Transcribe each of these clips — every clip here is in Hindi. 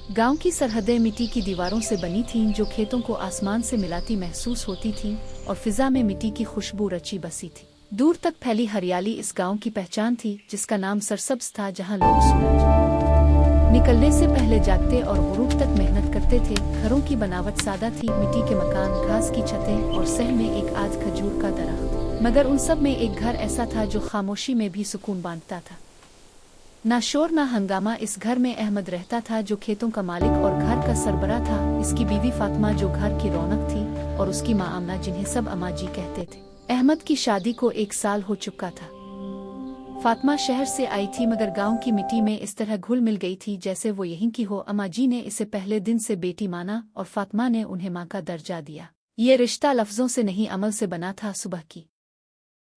गांव की सरहदें मिट्टी की दीवारों से बनी थीं जो खेतों को आसमान से मिलाती महसूस होती थीं और फिजा में मिट्टी की खुशबू रची बसी थी। दूर तक फैली हरियाली इस गांव की पहचान थी, जिसका नाम सरसब्ज था, जहां लोग सूरज निकलने से पहले जागते और गुरूब तक मेहनत करते थे। घरों की बनावट सादा थी, मिट्टी के मकान, घास की छतें और सह में एक आध खजूर का दरख्त। मगर उन सब में एक घर ऐसा था जो खामोशी में भी सुकून बांटता था। ना शोर ना हंगामा। इस घर में अहमद रहता था, जो खेतों का मालिक और घर का सरबरा था। इसकी बीवी फातिमा, जो घर की रौनक थी, और उसकी माँ आमना, जिन्हें सब अम्मा जी कहते थे। अहमद की शादी को 1 साल हो चुका था। फातिमा शहर से आई थी, मगर गांव की मिट्टी में इस तरह घुल मिल गई थी जैसे वो यहीं की हो। अम्मा जी ने इसे पहले दिन से बेटी माना और फातिमा ने उन्हें माँ का दर्जा दिया। ये रिश्ता लफ्जों से नहीं, अमल से बना था। सुबह की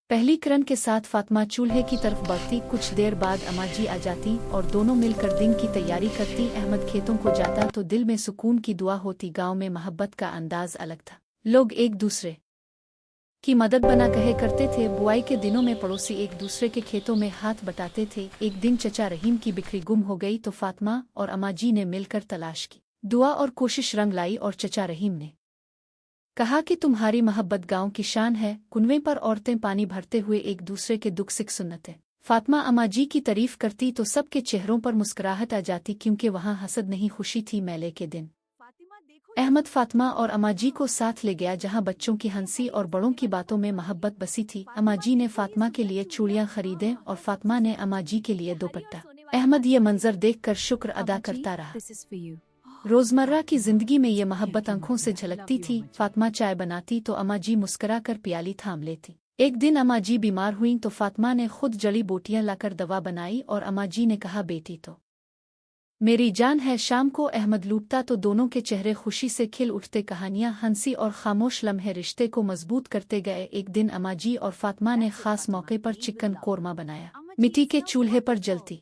पहली किरण के साथ फातिमा चूल्हे की तरफ बढ़ती। कुछ देर बाद अम्मा जी आ जाती और दोनों मिलकर दिन की तैयारी करती। अहमद खेतों को जाता तो दिल में सुकून की दुआ होती। गांव में मोहब्बत का अंदाज अलग था। लोग एक दूसरे की मदद बना कहे करते थे। बुआई के दिनों में पड़ोसी एक दूसरे के खेतों में हाथ बटाते थे। एक दिन चचा रहीम की बिक्री गुम हो गई तो फातिमा और अम्मा जी ने मिलकर तलाश की। दुआ और कोशिश रंग लाई और चचा रहीम ने कहा कि तुम्हारी मोहब्बत गांव की शान है। कुनवे पर औरतें पानी भरते हुए एक दूसरे के दुख सुख सुनते। फातिमा अम्मा जी की तारीफ करती तो सबके चेहरों पर मुस्कुराहट आ जाती, क्योंकि वहां हसद नहीं, खुशी थी। मेले के दिन अहमद फातिमा और अम्मा जी को साथ ले गया, जहां बच्चों की हंसी और बड़ों की बातों में मोहब्बत बसी थी। अम्मा जी ने फातिमा के लिए चूड़ियां खरीदे और फातिमा ने अम्मा जी के लिए दुपट्टा। अहमद ये मंजर देखकर शुक्र अदा करता रहा। रोजमर्रा की जिंदगी में ये मोहब्बत आंखों से झलकती थी। फातिमा चाय बनाती तो अम्मा जी मुस्कुरा कर प्याली थाम लेती। एक दिन अम्मा जी बीमार हुईं तो फातिमा ने खुद जड़ी बूटियां लाकर दवा बनाई और अम्मा जी ने कहा, बेटी तो मेरी जान है। शाम को अहमद लूटता तो दोनों के चेहरे खुशी से खिल उठते। कहानियां, हंसी और खामोश लम्हे रिश्ते को मजबूत करते गए। एक दिन अम्मा जी और फातिमा ने खास मौके पर चिकन कोरमा बनाया। मिट्टी के चूल्हे पर जलती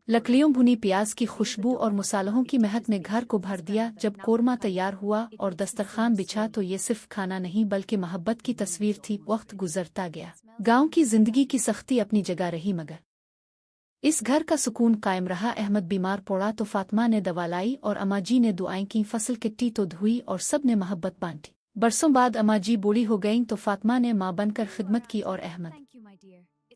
लकड़ियों, भुनी प्याज की खुशबू और मसालों की महक ने घर को भर दिया। जब कोरमा तैयार हुआ और दस्तरखान बिछा तो ये सिर्फ खाना नहीं बल्कि मोहब्बत की तस्वीर थी। वक्त गुजरता गया, गांव की जिंदगी की सख्ती अपनी जगह रही, मगर इस घर का सुकून कायम रहा। अहमद बीमार पड़ा तो फातिमा ने दवा लाई और अम्मा जी ने दुआएं की। फसल कट्टी तो धुई और सब ने मोहब्बत बांटी। बरसों बाद अम्मा जी बूढ़ी हो गईं तो फातिमा ने माँ बनकर खिदमत की और अहमद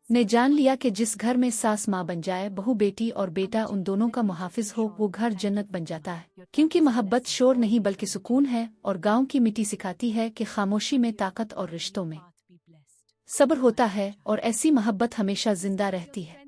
ने जान लिया कि जिस घर में सास माँ बन जाए, बहू बेटी और बेटा उन दोनों का मुहाफिज हो, वो घर जन्नत बन जाता है। क्योंकि मोहब्बत शोर नहीं बल्कि सुकून है। और गांव की मिट्टी सिखाती है कि खामोशी में ताकत और रिश्तों में सब्र होता है, और ऐसी मोहब्बत हमेशा जिंदा रहती है।